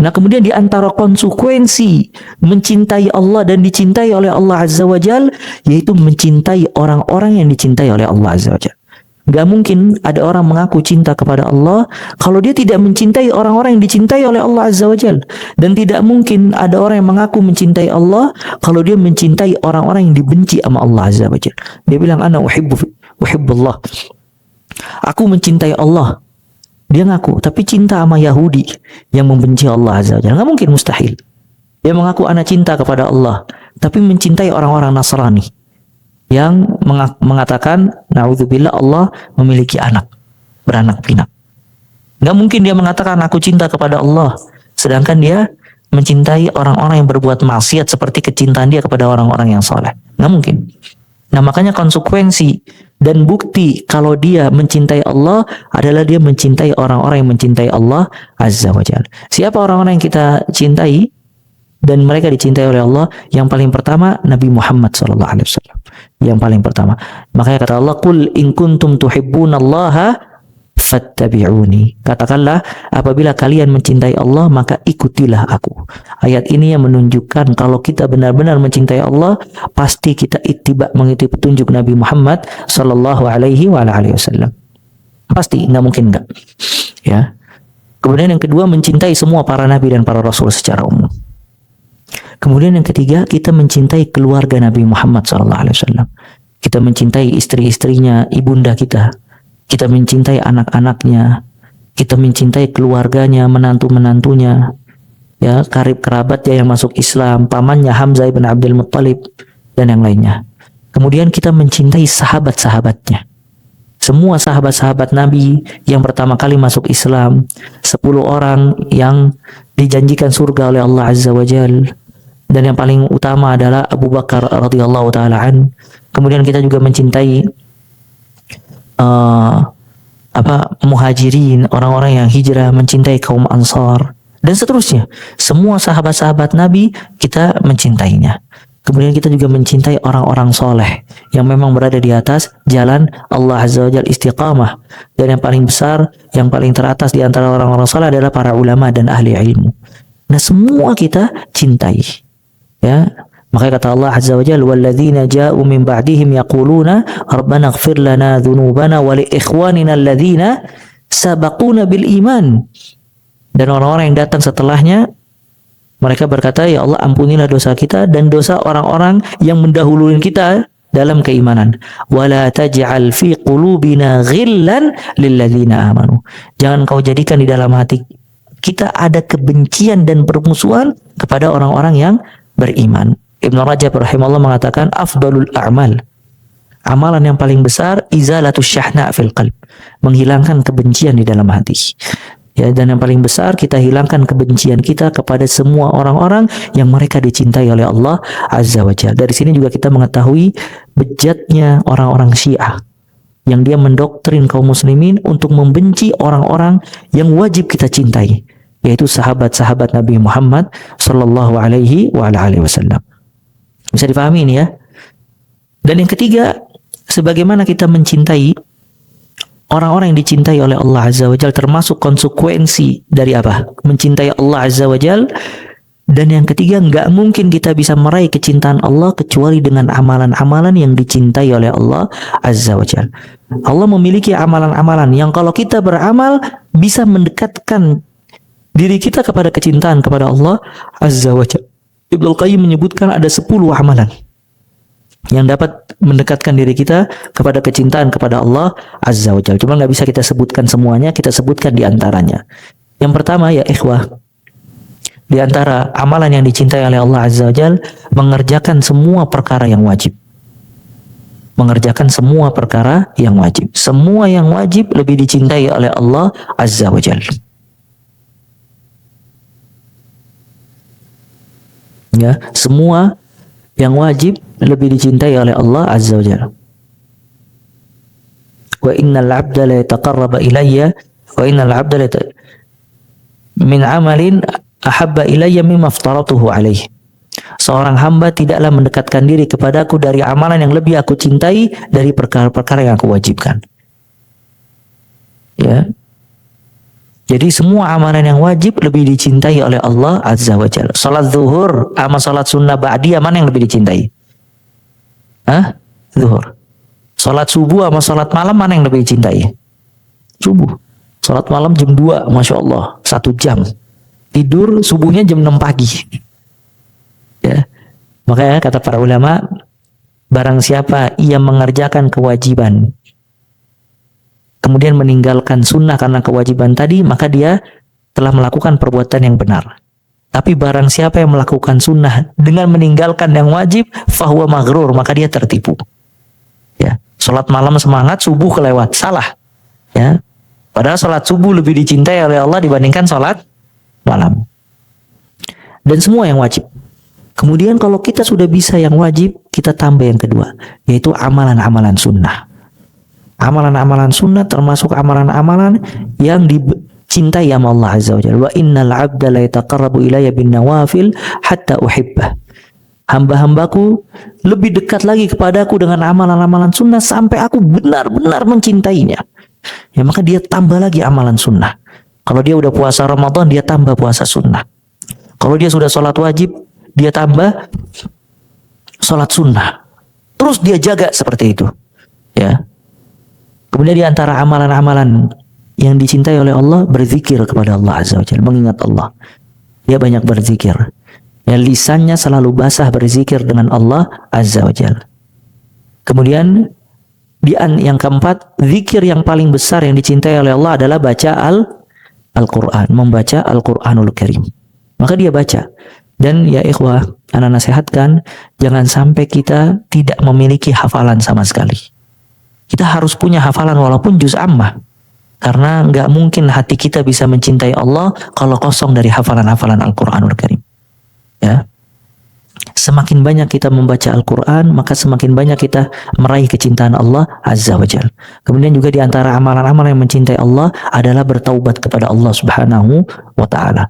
Nah, kemudian di antara konsekuensi mencintai Allah dan dicintai oleh Allah Azza wa Jal, yaitu mencintai orang-orang yang dicintai oleh Allah Azza wa Jal. Gak mungkin ada orang mengaku cinta kepada Allah kalau dia tidak mencintai orang-orang yang dicintai oleh Allah Azza wa Jal. Dan tidak mungkin ada orang yang mengaku mencintai Allah kalau dia mencintai orang-orang yang dibenci sama Allah Azza wa Jal. Dia bilang, ana uhibbullah. Aku mencintai Allah. Dia ngaku, tapi cinta sama Yahudi yang membenci Allah Azza wa Jalla. Nggak mungkin, mustahil. Dia mengaku anak cinta kepada Allah, tapi mencintai orang-orang Nasrani yang mengatakan, na'udzubillah, Allah memiliki anak, beranak pinak. Nggak mungkin dia mengatakan aku cinta kepada Allah, sedangkan dia mencintai orang-orang yang berbuat maksiat seperti kecintaan dia kepada orang-orang yang soleh. Nggak mungkin. Nah, makanya konsekuensi dan bukti kalau dia mencintai Allah adalah dia mencintai orang-orang yang mencintai Allah Azza wa Jalla. Siapa orang-orang yang kita cintai dan mereka dicintai oleh Allah? Yang paling pertama Nabi Muhammad SAW. Yang paling pertama. Makanya kata Allah, "Qul in kuntum tuhibbunallaha fattabi'uni." Katakanlah, apabila kalian mencintai Allah, maka ikutilah aku. Ayat ini yang menunjukkan kalau kita benar-benar mencintai Allah, pasti kita ittiba, mengikuti petunjuk Nabi Muhammad sallallahu alaihi wasallam. Pasti, nggak mungkin nggak. Ya. Kemudian yang kedua, mencintai semua para nabi dan para rasul secara umum. Kemudian yang ketiga, kita mencintai keluarga Nabi Muhammad sallallahu alaihi wasallam. Kita mencintai istri-istrinya, ibunda kita. Kita mencintai anak-anaknya, kita mencintai keluarganya, menantu-menantunya, ya, karib kerabatnya yang masuk Islam, pamannya Hamzah ibn Abdul Muttalib dan yang lainnya. Kemudian kita mencintai sahabat-sahabatnya. Semua sahabat-sahabat Nabi yang pertama kali masuk Islam, 10 orang yang dijanjikan surga oleh Allah Azza wa Jal, dan yang paling utama adalah Abu Bakar radhiyallahu taala an. Kemudian kita juga mencintai muhajirin, orang-orang yang hijrah, mencintai kaum Ansar dan seterusnya. Semua sahabat-sahabat Nabi kita mencintainya. Kemudian kita juga mencintai orang-orang soleh yang memang berada di atas jalan Allah Azza wa Jalla, istiqamah. Dan yang paling besar, yang paling teratas di antara orang-orang soleh adalah para ulama dan ahli ilmu. Nah, semua kita cintai. Ya. Makanya kata Allah Azza wa Jalla, "Walladzina ja'u min ba'dihim yaquluna rabbana ighfir lana dzunubana wa li ikhwanina alladzina sabaquna bil iman." Dan orang-orang yang datang setelahnya, mereka berkata, "Ya Allah, ampunilah dosa kita dan dosa orang-orang yang mendahului kita dalam keimanan. Wa la taj'al fi qulubina ghillan lil ladzina amanu." Jangan kau jadikan di dalam hati kita ada kebencian dan permusuhan kepada orang-orang yang beriman. Ibnu Rajab rahimahullah mengatakan, afdalul a'mal, amalan yang paling besar, izalatus syahna fil qalb, menghilangkan kebencian di dalam hati. Ya, dan yang paling besar, kita hilangkan kebencian kita kepada semua orang-orang yang mereka dicintai oleh Allah Azza wa Jalla. Dari sini juga kita mengetahui bejatnya orang-orang Syiah yang dia mendoktrin kaum muslimin untuk membenci orang-orang yang wajib kita cintai, yaitu sahabat-sahabat Nabi Muhammad sallallahu alaihi wasallam. Bisa dipahami ini ya. Dan yang ketiga, sebagaimana kita mencintai orang-orang yang dicintai oleh Allah Azza wa Jalla, termasuk konsekuensi dari apa? Mencintai Allah Azza wa Jalla. Dan yang ketiga, nggak mungkin kita bisa meraih kecintaan Allah kecuali dengan amalan-amalan yang dicintai oleh Allah Azza wa Jalla. Allah memiliki amalan-amalan yang kalau kita beramal bisa mendekatkan diri kita kepada kecintaan kepada Allah Azza wa Jalla. Ibnu Qayyim menyebutkan ada 10 amalan yang dapat mendekatkan diri kita kepada kecintaan kepada Allah Azza wa Jalla. Cuma nggak bisa kita sebutkan semuanya, kita sebutkan di antaranya. Yang pertama ya ikhwah, di antara amalan yang dicintai oleh Allah Azza wa Jalla, mengerjakan semua perkara yang wajib. Mengerjakan semua perkara yang wajib. Semua yang wajib lebih dicintai oleh Allah Azza wa Jalla. Ya, semua yang wajib lebih dicintai oleh Allah Azza wa Jalla. Wa innal 'abda la yataqarraba ilayya wa innal 'abda la min 'amalin ahabba ilayya mimma aftaratuhu alaihi. Seorang hamba tidaklah mendekatkan diri kepadaku dari amalan yang lebih aku cintai dari perkara-perkara yang aku wajibkan. Ya. Jadi semua amalan yang wajib lebih dicintai oleh Allah Azza wa Jalla. Salat zuhur sama salat sunnah ba'diyah mana yang lebih dicintai? Hah? Zuhur. Salat subuh sama salat malam mana yang lebih dicintai? Subuh. Salat malam jam 2, Masya Allah, 1 jam. Tidur subuhnya jam 6 pagi. Ya. Makanya kata para ulama, barang siapa ia mengerjakan kewajiban kemudian meninggalkan sunnah karena kewajiban tadi, maka dia telah melakukan perbuatan yang benar. Tapi barang siapa yang melakukan sunnah dengan meninggalkan yang wajib, fahuwa maghrur, maka dia tertipu. Ya, salat malam semangat, subuh kelewat, salah. Ya, padahal salat subuh lebih dicintai oleh Allah dibandingkan salat malam. Dan semua yang wajib. Kemudian kalau kita sudah bisa yang wajib, kita tambah yang kedua, yaitu amalan-amalan sunnah. Amalan-amalan sunnah termasuk amalan-amalan yang dicintai sama Allah Azza wa Jalla. Wa innal 'abda la yataqarrabu ilayya bin nawafil hatta uhibbah. Hamba-hambaku lebih dekat lagi kepadaku dengan amalan-amalan sunnah sampai aku benar-benar mencintainya. Ya, maka dia tambah lagi amalan sunnah. Kalau dia udah puasa Ramadan, dia tambah puasa sunnah. Kalau dia sudah sholat wajib, dia tambah sholat sunnah. Terus dia jaga seperti itu. Ya. Kemudian di antara amalan-amalan yang dicintai oleh Allah, berzikir kepada Allah Azza wa Jalla, mengingat Allah. Dia banyak berzikir. Ya, lisannya selalu basah berzikir dengan Allah Azza wa Jalla. Kemudian yang keempat, zikir yang paling besar yang dicintai oleh Allah adalah baca Al-Quran, membaca Al-Quranul Karim. Maka dia baca. Dan ya ikhwah, ana nasihatkan, jangan sampai kita tidak memiliki hafalan sama sekali. Kita harus punya hafalan walaupun juz ammah. Karena nggak mungkin hati kita bisa mencintai Allah kalau kosong dari hafalan-hafalan Al-Quranul Karim. Ya. Semakin banyak kita membaca Al-Quran, maka semakin banyak kita meraih kecintaan Allah Azza wa Jalla. Kemudian juga di antara amalan-amalan yang mencintai Allah adalah bertaubat kepada Allah Subhanahu wa Ta'ala.